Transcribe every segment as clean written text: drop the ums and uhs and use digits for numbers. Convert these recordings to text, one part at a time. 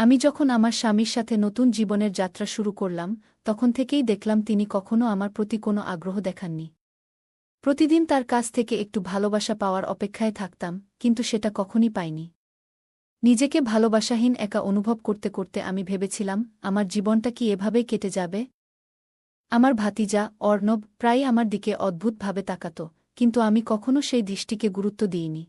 আমি যখন আমার স্বামীর সাথে নতুন জীবনের যাত্রা শুরু করলাম, তখন থেকেই দেখলাম তিনি কখনো আমার প্রতি কোনো আগ্রহ দেখাননি। প্রতিদিন তার কাছ থেকে একটু ভালোবাসা পাওয়ার অপেক্ষায় থাকতাম, কিন্তু সেটা কখনই পাইনি। নিজেকে ভালোবাসাহীন একা অনুভব করতে করতে আমি ভেবেছিলাম, আমার জীবনটা কি এভাবেই কেটে যাবে। আমার ভাতিজা অর্ণব প্রায়ই আমার দিকে অদ্ভুতভাবে তাকাত, কিন্তু আমি কখনো সেই দৃষ্টিকে গুরুত্ব দিইনি।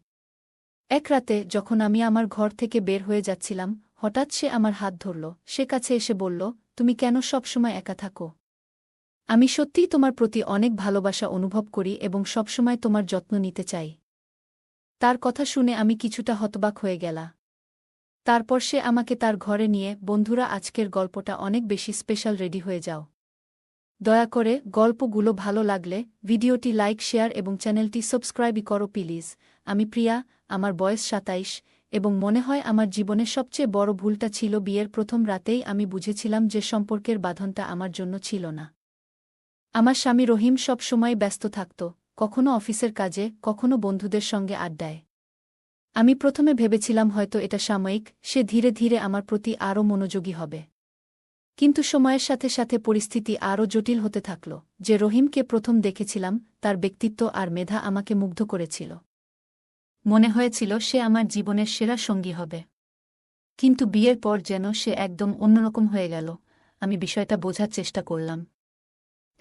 এক রাতে যখন আমি আমার ঘর থেকে বের হয়ে যাচ্ছিলাম, হঠাৎ সে আমার হাত ধরল। সে কাছে এসে বলল, তুমি কেন সবসময় একা থাকো? আমি সত্যিই তোমার প্রতি অনেক ভালোবাসা অনুভব করি এবং সবসময় তোমার যত্ন নিতে চাই। তার কথা শুনে আমি কিছুটা হতবাক হয়ে গেলা। তারপর সে আমাকে তার ঘরে নিয়ে, বন্ধুরা আজকের গল্পটা অনেক বেশি স্পেশাল, রেডি হয়ে যাও। দয়া করে গল্পগুলো ভালো লাগলে ভিডিওটি লাইক, শেয়ার এবং চ্যানেলটি সাবস্ক্রাইব করো প্লিজ। আমি প্রিয়া, আমার বয়স ২৭, এবং মনে হয় আমার জীবনের সবচেয়ে বড় ভুলটা ছিল বিয়ের প্রথম রাতেই আমি বুঝেছিলাম যে সম্পর্কের বাঁধনটা আমার জন্য ছিল না। আমার স্বামী রহিম সব সময় ব্যস্ত থাকত, কখনো অফিসের কাজে, কখনো বন্ধুদের সঙ্গে আড্ডায়। আমি প্রথমে ভেবেছিলাম হয়তো এটা সাময়িক, সে ধীরে ধীরে আমার প্রতি আরও মনোযোগী হবে। কিন্তু সময়ের সাথে সাথে পরিস্থিতি আরও জটিল হতে থাকল। যে রহিমকে প্রথম দেখেছিলাম, তার ব্যক্তিত্ব আর মেধা আমাকে মুগ্ধ করেছিল। মনে হয়েছিল সে আমার জীবনের সেরা সঙ্গী হবে। কিন্তু বিয়ের পর যেন সে একদম অন্যরকম হয়ে গেল। আমি বিষয়টা বোঝার চেষ্টা করলাম।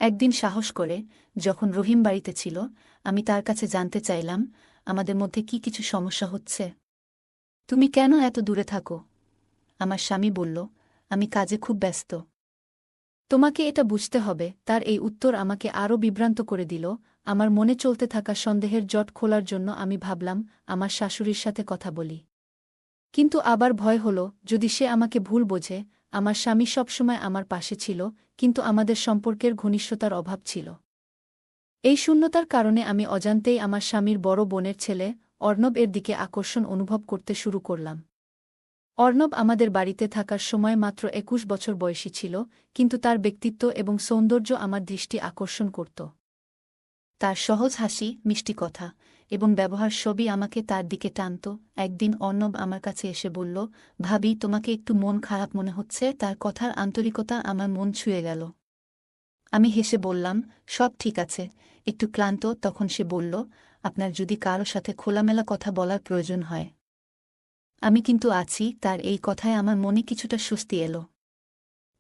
একদিন সাহস করে, যখন রহিম বাড়িতে ছিল, আমি তার কাছে জানতে চাইলাম, আমাদের মধ্যে কি কিছু সমস্যা হচ্ছে? তুমি কেন এত দূরে থাকো? আমার স্বামী বলল, আমি কাজে খুব ব্যস্ত। তোমাকে এটা বুঝতে হবে। তার এই উত্তর আমাকে আরও বিভ্রান্ত করে দিল। আমার মনে চলতে থাকা সন্দেহের জট খোলার জন্য আমি ভাবলাম, আমার শাশুড়ির সাথে কথা বলি। কিন্তু আবার ভয় হল, যদি সে আমাকে ভুল বোঝে। আমার স্বামী সবসময় আমার পাশে ছিল, কিন্তু আমাদের সম্পর্কের ঘনিষ্ঠতার অভাব ছিল। এই শূন্যতার কারণে আমি অজান্তেই আমার স্বামীর বড় বোনের ছেলে অর্ণব এর দিকে আকর্ষণ অনুভব করতে শুরু করলাম। অর্ণব আমাদের বাড়িতে থাকার সময় মাত্র ২১ বছর বয়সী ছিল, কিন্তু তার ব্যক্তিত্ব এবং সৌন্দর্য আমার দৃষ্টি আকর্ষণ করত। তার সহজ হাসি, মিষ্টি কথা এবং ব্যবহার সবই আমাকে তার দিকে টানত। একদিন অর্ণব আমার কাছে এসে বলল, ভাবি, তোমাকে একটু মন খারাপ মনে হচ্ছে। তার কথার আন্তরিকতা আমার মন ছুঁয়ে গেল। আমি হেসে বললাম, সব ঠিক আছে, একটু ক্লান্ত। তখন সে বলল, আপনার যদি কারো সাথে খোলামেলা কথা বলার প্রয়োজন হয়, আমি কিন্তু আছি। তার এই কথায় আমার মনে কিছুটা স্বস্তি এলো।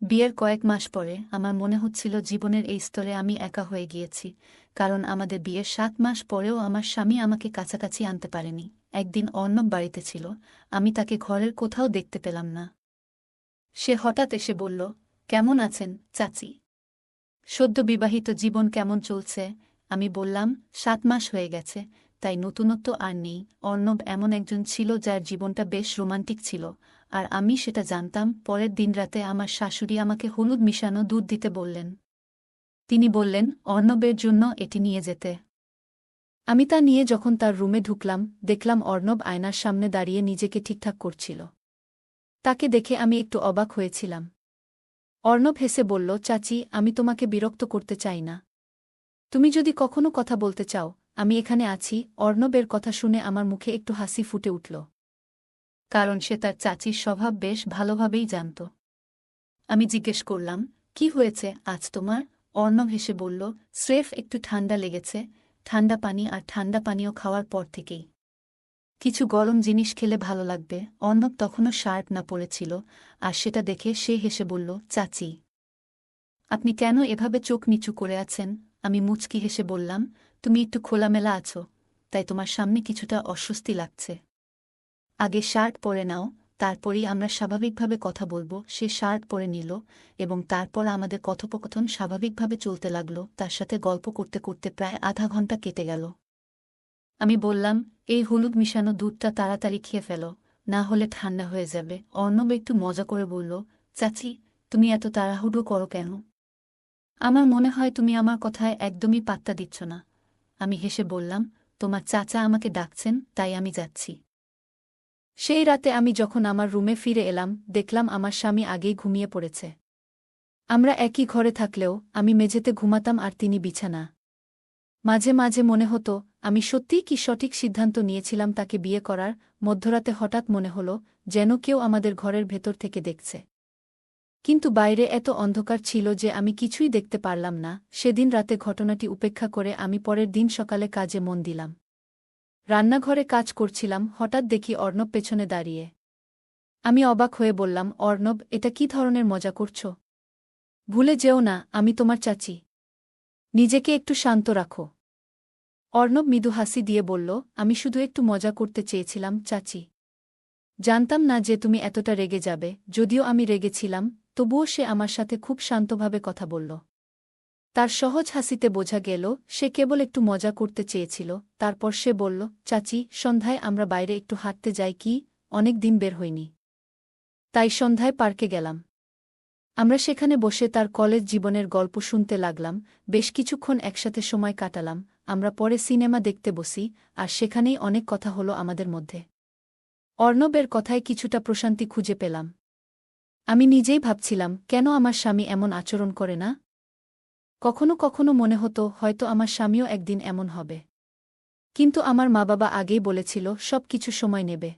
বিয়ের কয়েক মাস পরে আমার মনে হচ্ছিল জীবনের এই স্তরে আমি একা হয়ে গিয়েছি, কারণ আমাদের বিয়ের ৭ মাস পরেও আমার স্বামী আমাকে কাছাকাছি আনতে পারেনি। একদিন অর্ণব বাড়িতে ছিল, আমি তাকে ঘরের কোথাও দেখতে পেলাম না। সে হঠাৎ এসে বলল, কেমন আছেন চাচি? সদ্য বিবাহিত জীবন কেমন চলছে? আমি বললাম, ৭ মাস হয়ে গেছে, তাই নতুনত্ব আর নেই। অর্ণব এমন একজন ছিল যার জীবনটা বেশ রোমান্টিক ছিল, আর আমি সেটা জানতাম। পরের দিন রাতে আমার শাশুড়ি আমাকে হলুদ মিশানো দুধ দিতে বললেন। তিনি বললেন, অর্ণবের জন্য এটি নিয়ে যেতে। আমি তা নিয়ে যখন তার রুমে ঢুকলাম, দেখলাম অর্ণব আয়নার সামনে দাঁড়িয়ে নিজেকে ঠিকঠাক করছিল। তাকে দেখে আমি একটু অবাক হয়েছিলাম। অর্ণব হেসে বলল, চাচি, আমি তোমাকে বিরক্ত করতে চাই না। তুমি যদি কখনো কথা বলতে চাও, আমি এখানে আছি। অর্ণবের কথা শুনে আমার মুখে একটু হাসি ফুটে উঠল, কারণ সে তার চাচির স্বভাব বেশ ভালোভাবেই জানত। আমি জিজ্ঞেস করলাম, কি হয়েছে আজ তোমার? অর্ণব হেসে বলল, স্রেফ একটু ঠান্ডা লেগেছে। ঠান্ডা পানি আর ঠান্ডা পানীয় খাওয়ার পর থেকেই কিছু গরম জিনিস খেলে ভালো লাগবে। অর্ণব তখনও শার্ট না পরেছিল, আর সেটা দেখে সে হেসে বলল, চাচি, আপনি কেন এভাবে চোখ নিচু করে আছেন? আমি মুচকি হেসে বললাম, তুমি একটু খোলামেলা আছো, তাই তোমার সামনে কিছুটা অস্বস্তি লাগছে। আগে শার্ট পরে নাও, তারপরেই আমরা স্বাভাবিকভাবে কথা বলবো। সে শার্ট পরে নিল, এবং তারপর আমাদের কথোপকথন স্বাভাবিকভাবে চলতে লাগল। তার সাথে গল্প করতে করতে প্রায় আধা ঘন্টা কেটে গেল। আমি বললাম, এই হলুদ মিশানো দুধটা তাড়াতাড়ি খেয়ে ফেলো, না হলে ঠান্ডা হয়ে যাবে। অর্ণব একটু মজা করে বলল, চাচি, তুমি এত তাড়াহুড়ো করো কেন? আমার মনে হয় তুমি আমার কথায় একদমই পাত্তা দিচ্ছ না। আমি হেসে বললাম, তোমার চাচা আমাকে ডাকছেন, তাই আমি যাচ্ছি। সেই রাতে আমি যখন আমার রুমে ফিরে এলাম, দেখলাম আমার স্বামী আগেই ঘুমিয়ে পড়েছে। আমরা একই ঘরে থাকলেও আমি মেঝেতে ঘুমাতাম আর তিনি বিছানা। মাঝে মাঝে মনে হতো, আমি সত্যিই কি সঠিক সিদ্ধান্ত নিয়েছিলাম তাকে বিয়ে করার? মধ্যরাতে হঠাৎ মনে হল যেন কেউ আমাদের ঘরের ভেতর থেকে দেখছে। কিন্তু বাইরে এত অন্ধকার ছিল যে আমি কিছুই দেখতে পারলাম না। সেদিন রাতে ঘটনাটি উপেক্ষা করে আমি পরের দিন সকালে কাজে মন দিলাম। রান্নাঘরে কাজ করছিলাম, হঠাৎ দেখি অর্ণব পেছনে দাঁড়িয়ে। আমি অবাক হয়ে বললাম, অর্ণব, এটা কী ধরনের মজা করছ? ভুলে যেও না, আমি তোমার চাচি। নিজেকে একটু শান্ত রাখো। অর্ণব মৃদু হাসি দিয়ে বলল, আমি শুধু একটু মজা করতে চেয়েছিলাম চাচি। জানতাম না যে তুমি এতটা রেগে যাবে। যদিও আমি রেগেছিলাম, তবুও সে আমার সাথে খুব শান্তভাবে কথা বলল। তার সহজ হাসিতে বোঝা গেল সে কেবল একটু মজা করতে চেয়েছিল। তারপর সে বলল, চাচি, সন্ধ্যায় আমরা বাইরে একটু হাঁটতে যাই কি? অনেক দিন বের হইনি। তাই সন্ধ্যায় পার্কে গেলাম। আমরা সেখানে বসে তার কলেজ জীবনের গল্প শুনতে লাগলাম। বেশ কিছুক্ষণ একসাথে সময় কাটালাম। আমরা পরে সিনেমা দেখতে বসি, আর সেখানেই অনেক কথা হলো আমাদের মধ্যে। অর্ণবের কথায় কিছুটা প্রশান্তি খুঁজে পেলাম। আমি নিজেই ভাবছিলাম, কেন আমার স্বামী এমন আচরণ করে না? কখনো কখনো মনে হতো হয়তো আমার স্বামীও একদিন এমন হবে। কিন্তু আমার মা-বাবা আগেই বলেছিল সব কিছু সময় নেবে।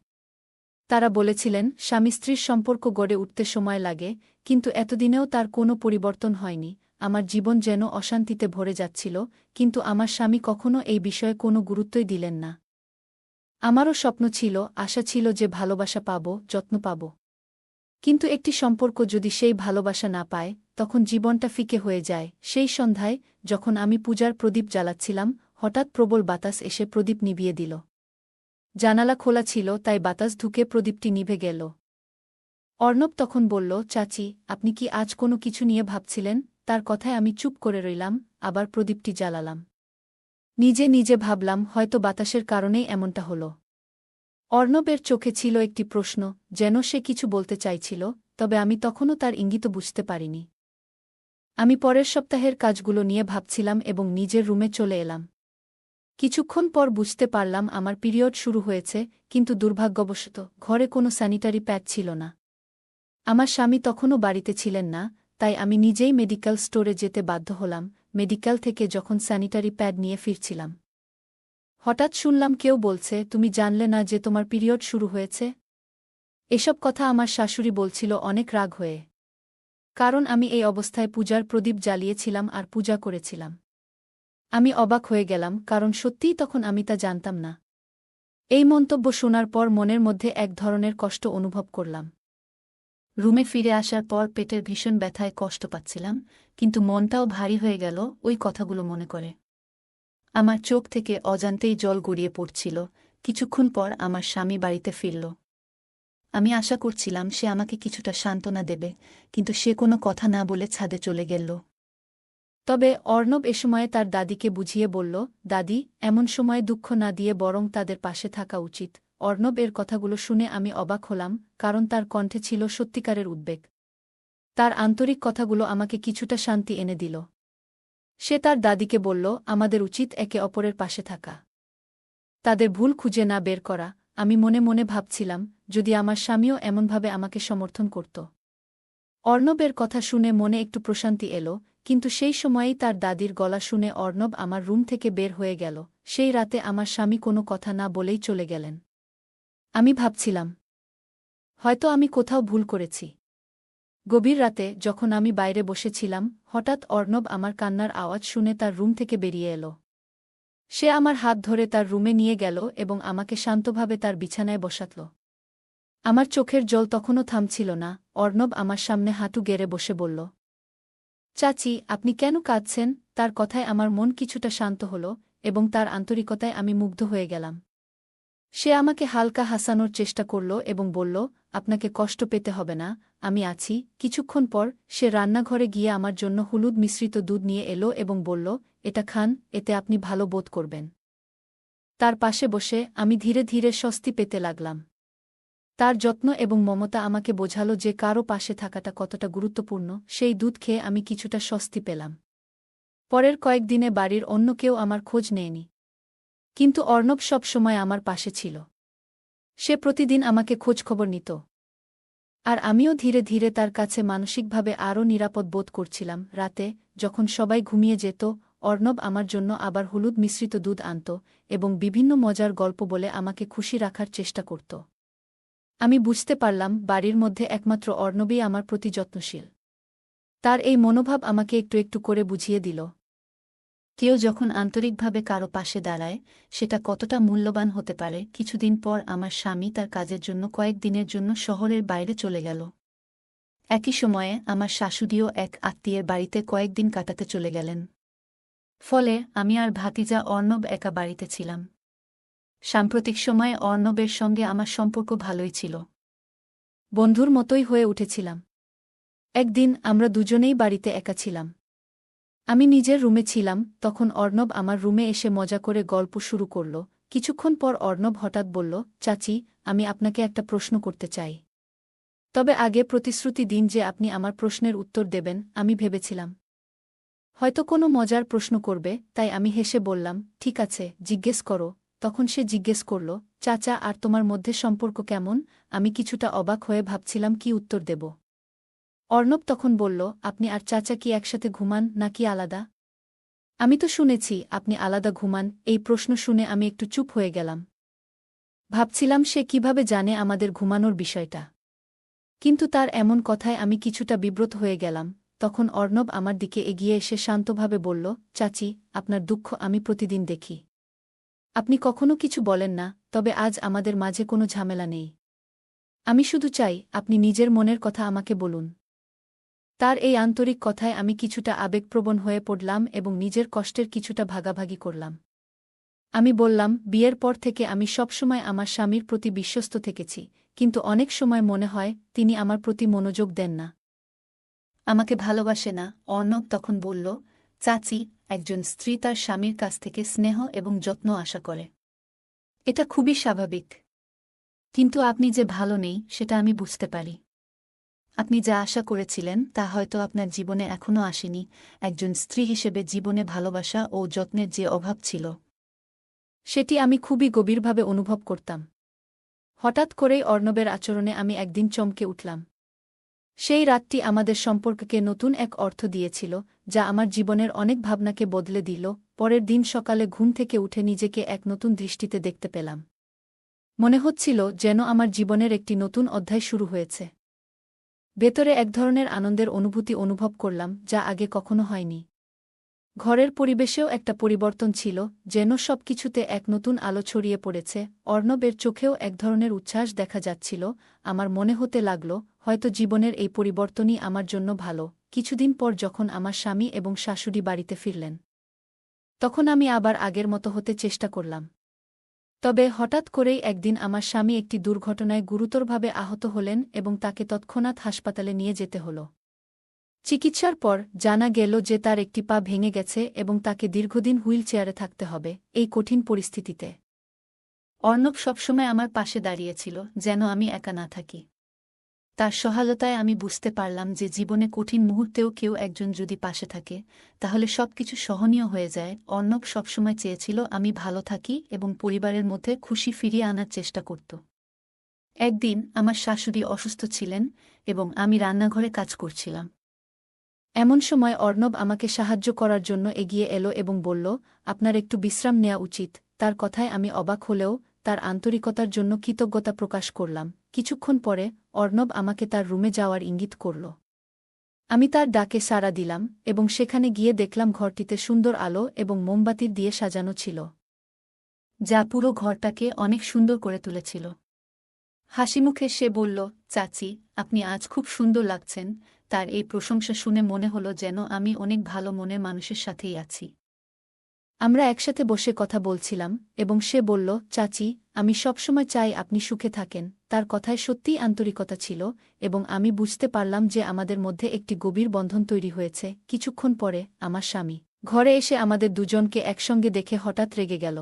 তারা বলেছিলেন স্বামী স্ত্রীর সম্পর্ক গড়ে উঠতে সময় লাগে, কিন্তু এতদিনেও তার কোনো পরিবর্তন হয়নি। আমার জীবন যেন অশান্তিতে ভরে যাচ্ছিল, কিন্তু আমার স্বামী কখনো এই বিষয়ে কোনো গুরুত্বই দিলেন না। আমারও স্বপ্ন ছিল, আশা ছিল যে ভালোবাসা পাব, যত্ন পাব। কিন্তু একটি সম্পর্ক যদি সেই ভালোবাসা না পায়, তখন জীবনটা ফিকে হয়ে যায়। সেই সন্ধ্যায়, যখন আমি পূজার প্রদীপ জ্বালাচ্ছিলাম, হঠাৎ প্রবল বাতাস এসে প্রদীপ নিভিয়ে দিল। জানালা খোলা ছিল, তাই বাতাস ঢুকে প্রদীপটি নিভে গেল। অর্ণব তখন বলল, চাচি, আপনি কি আজ কোনো কিছু নিয়ে ভাবছিলেন? তার কথায় আমি চুপ করে রইলাম, আবার প্রদীপটি জ্বালালাম। নিজে নিজে ভাবলাম হয়তো বাতাসের কারণেই এমনটা হল। অর্ণবের চোখে ছিল একটি প্রশ্ন, যেন সে কিছু বলতে চাইছিল, তবে আমি তখনও তার ইঙ্গিত বুঝতে পারিনি। আমি পরের সপ্তাহের কাজগুলো নিয়ে ভাবছিলাম এবং নিজের রুমে চলে এলাম। কিছুক্ষণ পর বুঝতে পারলাম আমার পিরিয়ড শুরু হয়েছে, কিন্তু দুর্ভাগ্যবশত ঘরে কোনো স্যানিটারি প্যাড ছিল না। আমার স্বামী তখনও বাড়িতে ছিলেন না, তাই আমি নিজেই মেডিকেল স্টোরে যেতে বাধ্য হলাম। মেডিকেল থেকে যখন স্যানিটারি প্যাড নিয়ে ফিরছিলাম, হঠাৎ শুনলাম কেউ বলছে, তুমি জানলে না যে তোমার পিরিয়ড শুরু হয়েছে? এসব কথা আমার শাশুড়ি বলছিল অনেক রাগ হয়ে। কারণ আমি এই অবস্থায় পূজার প্রদীপ জ্বালিয়েছিলাম আর পূজা করেছিলাম। আমি অবাক হয়ে গেলাম, কারণ সত্যিই তখন আমি তা জানতাম না। এই মন্তব্য শোনার পর মনের মধ্যে এক ধরনের কষ্ট অনুভব করলাম। রুমে ফিরে আসার পর পেটের ভীষণ ব্যথায় কষ্ট পাচ্ছিলাম, কিন্তু মনটাও ভারী হয়ে গেল ওই কথাগুলো মনে করে। আমার চোখ থেকে অজান্তেই জল গড়িয়ে পড়ছিল। কিছুক্ষণ পর আমার স্বামী বাড়িতে ফিরল। আমি আশা করছিলাম সে আমাকে কিছুটা সান্ত্বনা দেবে, কিন্তু সে কোনো কথা না বলে ছাদে চলে গেল। তবে অর্ণব এ সময়ে তার দাদিকে বুঝিয়ে বলল, দাদি, এমন সময়ে দুঃখ না দিয়ে বরং তাদের পাশে থাকা উচিত। অর্ণব এর কথাগুলো শুনে আমি অবাক হলাম, কারণ তার কণ্ঠে ছিল সত্যিকারের উদ্বেগ। তার আন্তরিক কথাগুলো আমাকে কিছুটা শান্তি এনে দিল। সে তার দাদিকে বলল, আমাদের উচিত একে অপরের পাশে থাকা, তাদের ভুল খুঁজে না বের করা। আমি মনে মনে ভাবছিলাম, যদি আমার স্বামীও এমনভাবে আমাকে সমর্থন করত। অর্ণবের কথা শুনে মনে একটু প্রশান্তি এলো, কিন্তু সেই সময়েই তার দাদির গলা শুনে অর্ণব আমার রুম থেকে বের হয়ে গেল। সেই রাতে আমার স্বামী কোনো কথা না বলেই চলে গেলেন। আমি ভাবছিলাম, হয়তো আমি কোথাও ভুল করেছি। গভীর রাতে যখন আমি বাইরে বসেছিলাম, হঠাৎ অর্ণব আমার কান্নার আওয়াজ শুনে তার রুম থেকে বেরিয়ে এলো। সে আমার হাত ধরে তার রুমে নিয়ে গেল এবং আমাকে শান্তভাবে তার বিছানায় বসাতল। আমার চোখের জল তখনও থামছিল না। অর্ণব আমার সামনে হাঁটু গেড়ে বসে বলল, চাচি, আপনি কেন কাঁদছেন? তার কথায় আমার মন কিছুটা শান্ত হল এবং তার আন্তরিকতায় আমি মুগ্ধ হয়ে গেলাম। সে আমাকে হালকা হাসানোর চেষ্টা করল এবং বলল, আপনাকে কষ্ট পেতে হবে না, আমি আছি। কিছুক্ষণ পর সে রান্নাঘরে গিয়ে আমার জন্য হলুদ মিশ্রিত দুধ নিয়ে এলো এবং বলল, এটা খান, এতে আপনি ভালো বোধ করবেন। তার পাশে বসে আমি ধীরে ধীরে স্বস্তি পেতে লাগলাম। তার যত্ন এবং মমতা আমাকে বোঝাল যে কারও পাশে থাকাটা কতটা গুরুত্বপূর্ণ। সেই দুধ খেয়ে আমি কিছুটা স্বস্তি পেলাম। পরের কয়েকদিনে বাড়ির অন্য কেউ আমার খোঁজ নেয়নি, কিন্তু অর্ণব সব সময় আমার পাশে ছিল। সে প্রতিদিন আমাকে খোঁজখবর নিত, আর আমিও ধীরে ধীরে তার কাছে মানসিকভাবে আরও নিরাপদ বোধ করছিলাম। রাতে যখন সবাই ঘুমিয়ে যেত, অর্ণব আমার জন্য আবার হলুদ মিশ্রিত দুধ আনত এবং বিভিন্ন মজার গল্প বলে আমাকে খুশি রাখার চেষ্টা করত। আমি বুঝতে পারলাম বাড়ির মধ্যে একমাত্র অর্ণবই আমার প্রতি যত্নশীল। তার এই মনোভাব আমাকে একটু একটু করে বুঝিয়ে দিল কেউ যখন আন্তরিকভাবে কারো পাশে দাঁড়ায় সেটা কতটা মূল্যবান হতে পারে। কিছুদিন পর আমার স্বামী তার কাজের জন্য কয়েকদিনের জন্য শহরের বাইরে চলে গেল। একই সময়ে আমার শাশুড়িও এক আত্মীয়ের বাড়িতে কয়েকদিন কাটাতে চলে গেলেন। ফলে আমি আর ভাতিজা অর্ণব একা বাড়িতে ছিলাম। সাম্প্রতিক সময়ে অর্ণবের সঙ্গে আমার সম্পর্ক ভালোই ছিল, বন্ধুর মতোই হয়ে উঠেছিলাম। একদিন আমরা দুজনেই বাড়িতে একা ছিলাম। আমি নিজের রুমে ছিলাম, তখন অর্ণব আমার রুমে এসে মজা করে গল্প শুরু করল। কিছুক্ষণ পর অর্ণব হঠাৎ বলল, চাচি, আমি আপনাকে একটা প্রশ্ন করতে চাই। তবে আগে প্রতিশ্রুতি দিন যে আপনি আমার প্রশ্নের উত্তর দেবেন। আমি ভেবেছিলাম হয়তো কোনো মজার প্রশ্ন করবে, তাই আমি হেসে বললাম, ঠিক আছে, জিজ্ঞেস করো। তখন সে জিজ্ঞেস করল, চাচা, আর তোমার মধ্যে সম্পর্ক কেমন? আমি কিছুটা অবাক হয়ে ভাবছিলাম কি উত্তর দেব। অর্ণব তখন বলল, আপনি আর চাচা কি একসাথে ঘুমান নাকি আলাদা? আমি তো শুনেছি আপনি আলাদা ঘুমান। এই প্রশ্ন শুনে আমি একটু চুপ হয়ে গেলাম। ভাবছিলাম সে কিভাবে জানে আমাদের ঘুমানোর বিষয়টা। কিন্তু তার এমন কথায় আমি কিছুটা বিব্রত হয়ে গেলাম। তখন অর্ণব আমার দিকে এগিয়ে এসে শান্তভাবে বলল, চাচি, আপনার দুঃখ আমি প্রতিদিন দেখি। আপনি কখনো কিছু বলেন না, তবে আজ আমাদের মাঝে কোনো ঝামেলা নেই। আমি শুধু চাই আপনি নিজের মনের কথা আমাকে বলুন। তার এই আন্তরিক কথায় আমি কিছুটা আবেগপ্রবণ হয়ে পড়লাম এবং নিজের কষ্টের কিছুটা ভাগাভাগি করলাম। আমি বললাম, বিয়ের পর থেকে আমি সবসময় আমার স্বামীর প্রতি বিশ্বস্ত থেকেছি, কিন্তু অনেক সময় মনে হয় তিনি আমার প্রতি মনোযোগ দেন না, আমাকে ভালোবাসে না। অর্ণব তখন বলল, চাচি, একজন স্ত্রী তার স্বামীর কাছ থেকে স্নেহ এবং যত্ন আশা করে। এটা খুবই স্বাভাবিক। কিন্তু আপনি যে ভালো নেই সেটা আমি বুঝতে পারি। আপনি যা আশা করেছিলেন তা হয়তো আপনার জীবনে এখনও আসেনি। একজন স্ত্রী হিসেবে জীবনে ভালোবাসা ও যত্নের যে অভাব ছিল, সেটি আমি খুবই গভীরভাবে অনুভব করতাম। হঠাৎ করেই অর্ণবের আচরণে আমি একদিন চমকে উঠলাম। সেই রাতটি আমাদের সম্পর্ককে নতুন এক অর্থ দিয়েছিল, যা আমার জীবনের অনেক ভাবনাকে বদলে দিল। পরের দিন সকালে ঘুম থেকে উঠে নিজেকে এক নতুন দৃষ্টিতে দেখতে পেলাম। মনে হচ্ছিল যেন আমার জীবনের একটি নতুন অধ্যায় শুরু হয়েছে। ভেতরে এক ধরনের আনন্দের অনুভূতি অনুভব করলাম, যা আগে কখনো হয়নি। ঘরের পরিবেশেও একটা পরিবর্তন ছিল, যেন সবকিছুতে এক নতুন আলো ছড়িয়ে পড়েছে। অর্ণবের চোখেও এক ধরনের উচ্ছ্বাস দেখা যাচ্ছিল। আমার মনে হতে লাগল হয়তো জীবনের এই পরিবর্তনই আমার জন্য ভালো। কিছুদিন পর যখন আমার স্বামী এবং শাশুড়ি বাড়িতে ফিরলেন, তখন আমি আবার আগের মতো হতে চেষ্টা করলাম। তবে হঠাৎ করেই একদিন আমার স্বামী একটি দুর্ঘটনায় গুরুতরভাবে আহত হলেন এবং তাকে তৎক্ষণাৎ হাসপাতালে নিয়ে যেতে হল। চিকিৎসার পর জানা গেল যে তার একটি পা ভেঙে গেছে এবং তাকে দীর্ঘদিন হুইল চেয়ারে থাকতে হবে। এই কঠিন পরিস্থিতিতে অর্ণব সবসময় আমার পাশে দাঁড়িয়েছিল, যেন আমি একা না থাকি। তার সহায়তায় আমি বুঝতে পারলাম যে জীবনে কঠিন মুহূর্তেও কেউ একজন যদি পাশে থাকে, তাহলে সবকিছু সহনীয় হয়ে যায়। অর্ণব সবসময় চেয়েছিল আমি ভালো থাকি এবং পরিবারের মধ্যে খুশি ফিরিয়ে আনার চেষ্টা করত। একদিন আমার শাশুড়ি অসুস্থ ছিলেন এবং আমি রান্নাঘরে কাজ করছিলাম। এমন সময় অর্ণব আমাকে সাহায্য করার জন্য এগিয়ে এলো এবং বলল, আপনার একটু বিশ্রাম নেওয়া উচিত। তার কথায় আমি অবাক হলেও তার আন্তরিকতার জন্য কৃতজ্ঞতা প্রকাশ করলাম। কিছুক্ষণ পরে অর্ণব আমাকে তার রুমে যাওয়ার ইঙ্গিত করল। আমি তার ডাকে সাড়া দিলাম এবং সেখানে গিয়ে দেখলাম ঘরটিতে সুন্দর আলো এবং মোমবাতির দিয়ে সাজানো ছিল, যা পুরো ঘরটাকে অনেক সুন্দর করে তুলেছিল। হাসিমুখে সে বলল, চাচি, আপনি আজ খুব সুন্দর লাগছেন। তার এই প্রশংসা শুনে মনে হলো যেন আমি অনেক ভালো মনের মানুষের সাথেই আছি। আমরা একসাথে বসে কথা বলছিলাম এবং সে বলল, চাচি, আমি সবসময় চাই আপনি সুখে থাকেন। তার কথায় সত্যিই আন্তরিকতা ছিল এবং আমি বুঝতে পারলাম যে আমাদের মধ্যে একটি গভীর বন্ধন তৈরি হয়েছে। কিছুক্ষণ পরে আমার স্বামী ঘরে এসে আমাদের দুজনকে একসঙ্গে দেখে হঠাৎ রেগে গেল।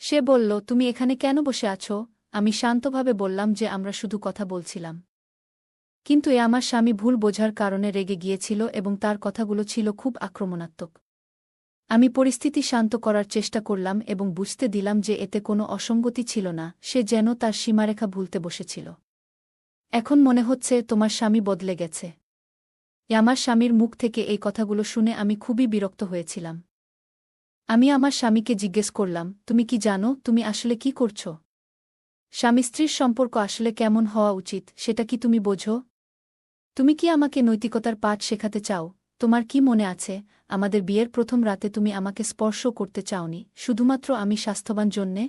সে বলল, তুমি এখানে কেন বসে আছো? আমি শান্তভাবে বললাম যে আমরা শুধু কথা বলছিলাম। কিন্তু আমার স্বামী ভুল বোঝার কারণে রেগে গিয়েছিল এবং তার কথাগুলো ছিল খুব আক্রমণাত্মক। আমি পরিস্থিতি শান্ত করার চেষ্টা করলাম এবং বুঝতে দিলাম যে এতে কোনো অসঙ্গতি ছিল না। সে যেন তার সীমারেখা ভুলতে বসেছিল। এখন মনে হচ্ছে তোমার স্বামী বদলে গেছে। আমার স্বামীর মুখ থেকে এই কথাগুলো শুনে আমি খুবই বিরক্ত হয়েছিলাম। আমি আমার স্বামীকে জিজ্ঞেস করলাম, তুমি কি জানো তুমি আসলে কি করছ? স্বামী স্ত্রীর সম্পর্ক আসলে কেমন হওয়া উচিত সেটা কি তুমি বোঝো? তুমি কি আমাকে নৈতিকতার পাঠ শেখাতে চাও? তোমার কি মনে আছে, আমাদের বিয়ের প্রথম রাতে তুমি আমাকে স্পর্শ করতে চাওনি, শুধুমাত্র আমি স্বাস্থ্যবান জন্যে?